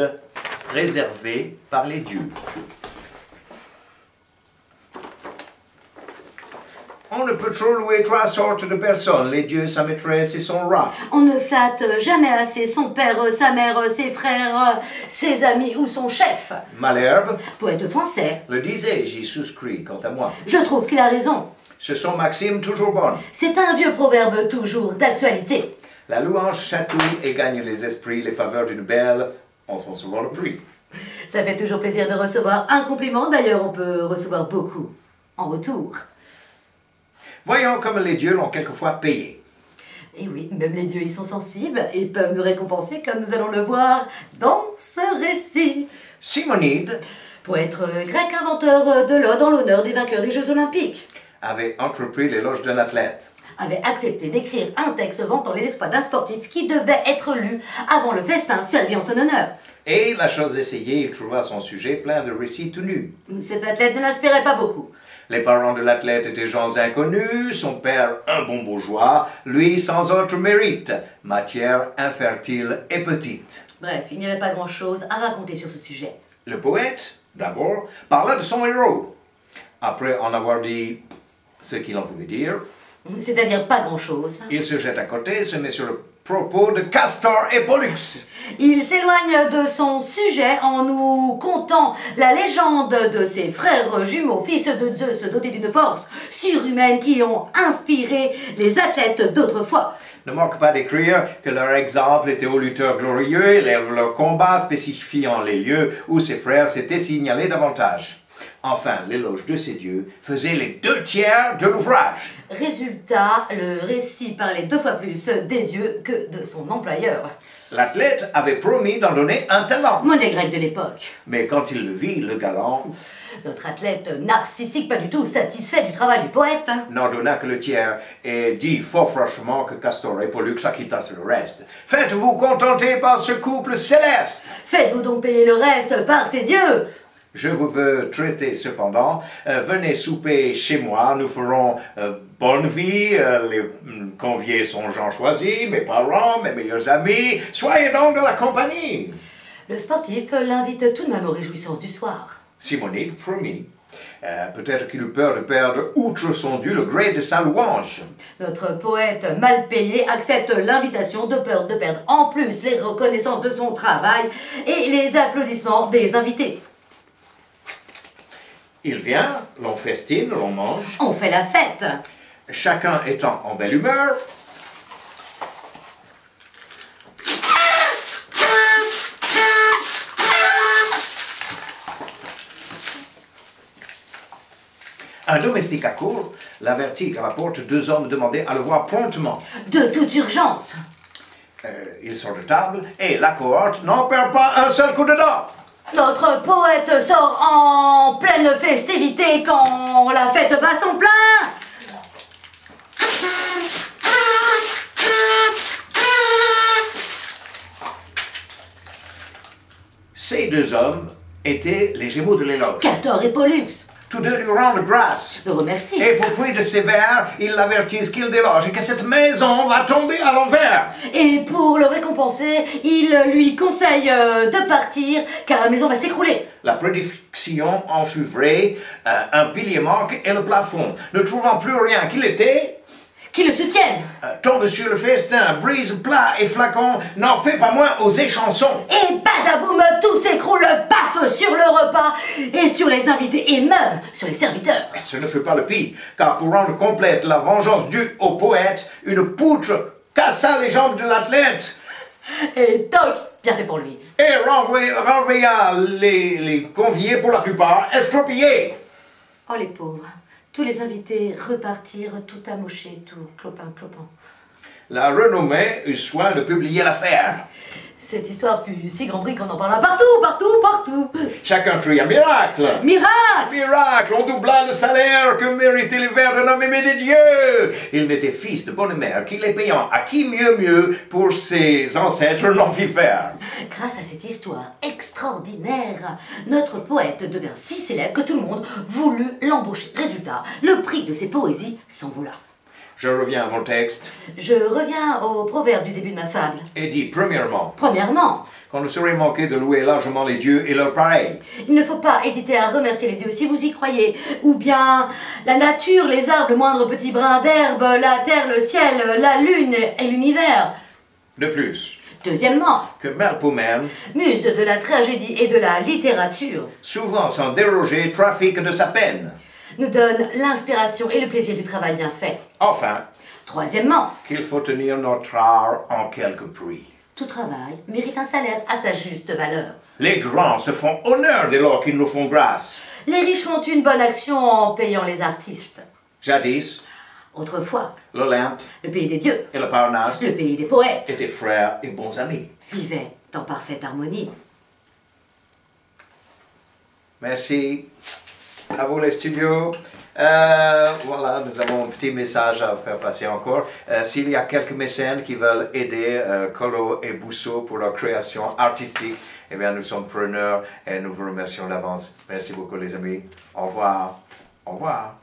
Simonide, préservé par les dieux. On ne peut trop louer trois sortes de personnes, les dieux, sa maîtresse et son roi. On ne flatte jamais assez son père, sa mère, ses frères, ses amis ou son chef. Malherbe, Poète français. le disait, j'y souscris quant à moi. Je trouve qu'il a raison. Ce sont maximes toujours bonnes. C'est un vieux proverbe toujours d'actualité. La louange chatouille et gagne les esprits, les faveurs d'une belle, en sont souvent le prix. Ça fait toujours plaisir de recevoir un compliment, d'ailleurs on peut recevoir beaucoup en retour. Voyons comme les dieux l'ont quelquefois payé. Et oui, même les dieux y sont sensibles et peuvent nous récompenser comme nous allons le voir dans ce récit. Simonide Poète grec inventeur de l'ode en l'honneur des vainqueurs des Jeux Olympiques, avait entrepris l'éloge d'un athlète. avait accepté d'écrire un texte vantant les exploits d'un sportif qui devait être lu avant le festin servi en son honneur. Et la chose essayée, il trouva son sujet plein de récits tout nus. Cet athlète ne l'inspirait pas beaucoup. Les parents de l'athlète étaient gens inconnus, son père un bon bourgeois, lui sans autre mérite, matière infertile et petite. Bref, il n'y avait pas grand-chose à raconter sur ce sujet. Le poète, d'abord, parla de son héros. Après en avoir dit ce qu'il en pouvait dire, C'est-à-dire pas grand-chose. il se jette à côté, se met sur le propos de Castor et Pollux. Il s'éloigne de son sujet en nous contant la légende de ses frères jumeaux, fils de Zeus, dotés d'une force surhumaine qui ont inspiré les athlètes d'autrefois. Ne manque pas d'écrire que leur exemple était aux lutteurs glorieux et leur combat spécifiant les lieux où ses frères s'étaient signalés davantage. Enfin, l'éloge de ces dieux faisait les 2/3 de l'ouvrage. Résultat, le récit parlait 2 fois plus des dieux que de son employeur. L'athlète avait promis d'en donner un talent. Monnaie grecque de l'époque. Mais quand il le vit, le galant Notre athlète narcissique, pas du tout satisfait du travail du poète. n'en donna que le tiers et dit fort franchement que Castor et Pollux acquittassent le reste. Faites-vous contenter par ce couple céleste. Faites-vous donc payer le reste par ces dieux. Je vous veux traiter cependant. Venez souper chez moi, nous ferons bonne vie. Les conviés sont gens choisis, mes parents, mes meilleurs amis. Soyez donc de la compagnie. Le sportif l'invite tout de même aux réjouissances du soir. Simonide promit. Peut-être qu'il eut peur de perdre outre son dû le gré de sa louange. Notre poète mal payé accepte l'invitation de peur de perdre en plus les reconnaissances de son travail et les applaudissements des invités. Il vient, l'on festine, l'on mange, On fait la fête. chacun étant en belle humeur. Un domestique accourt, l'avertit qu'à la porte 2 hommes demandaient à le voir promptement. De toute urgence. Il sort de table et la cohorte n'en perd pas un seul coup de dent. Notre poète sort en pleine festivité quand la fête bat son plein. Ces 2 hommes étaient les Gémeaux de l'éloge. Castor et Pollux Tous 2 lui rendent grâce. le remercient. Et pour prix de ses vers, ils l'avertissent qu'il déloge et que cette maison va tomber à l'envers. Et pour le récompenser, il lui conseille de partir car la maison va s'écrouler. La prédiction en fut vraie, un pilier manque et le plafond, ne trouvant plus rien qu'il était, Qui le soutiennent. tombe sur le festin, brise plats et flacons, n'en fait pas moins aux échansons. Et badaboum, tout s'écroule, paf, sur le repas et sur les invités et même sur les serviteurs. Ce ne fut pas le pire, car pour rendre complète la vengeance due au poète, une poutre cassa les jambes de l'athlète Et toc, bien fait pour lui. et renvoya les conviés pour la plupart estropiés. Oh les pauvres, tous les invités repartirent tout amochés, tout clopin-clopin. La renommée eut soin de publier l'affaire. Cette histoire fut si grand bruit qu'on en parla partout, partout, partout. Chacun cria miracle. Miracle! Miracle, on doubla le salaire que méritaient les vers de nommés des dieux. Il n'était fils de bonne mère qui les payant à qui mieux pour ses ancêtres n'en fit faire. Grâce à cette histoire extraordinaire, notre poète devint si célèbre que tout le monde voulut l'embaucher. Résultat, le prix de ses poésies s'envola. Je reviens à mon texte Je reviens au proverbe du début de ma fable. et dis premièrement Premièrement, quand nous serions manqués de louer largement les dieux et leurs pareils. Il ne faut pas hésiter à remercier les dieux si vous y croyez. Ou bien la nature, les arbres, le moindre petit brin d'herbe, la terre, le ciel, la lune et l'univers. De plus, Deuxièmement, que Melpomène, muse de la tragédie et de la littérature, souvent sans déroger, trafique de sa peine. nous donne l'inspiration et le plaisir du travail bien fait. Enfin, Troisièmement, qu'il faut tenir notre art en quelque prix. tout travail mérite un salaire à sa juste valeur. Les grands se font honneur dès lors qu'ils nous font grâce. Les riches font une bonne action en payant les artistes. Jadis, Autrefois, l'Olympe le pays des dieux, et le Parnasse le pays des poètes, étaient frères et bons amis. vivaient en parfaite harmonie. Merci. À vous les studios. Voilà, nous avons un petit message à faire passer encore. S'il y a quelques mécènes qui veulent aider Colo et Bousseau pour leur création artistique, eh bien, nous sommes preneurs et nous vous remercions d'avance. Merci beaucoup, les amis. Au revoir. Au revoir.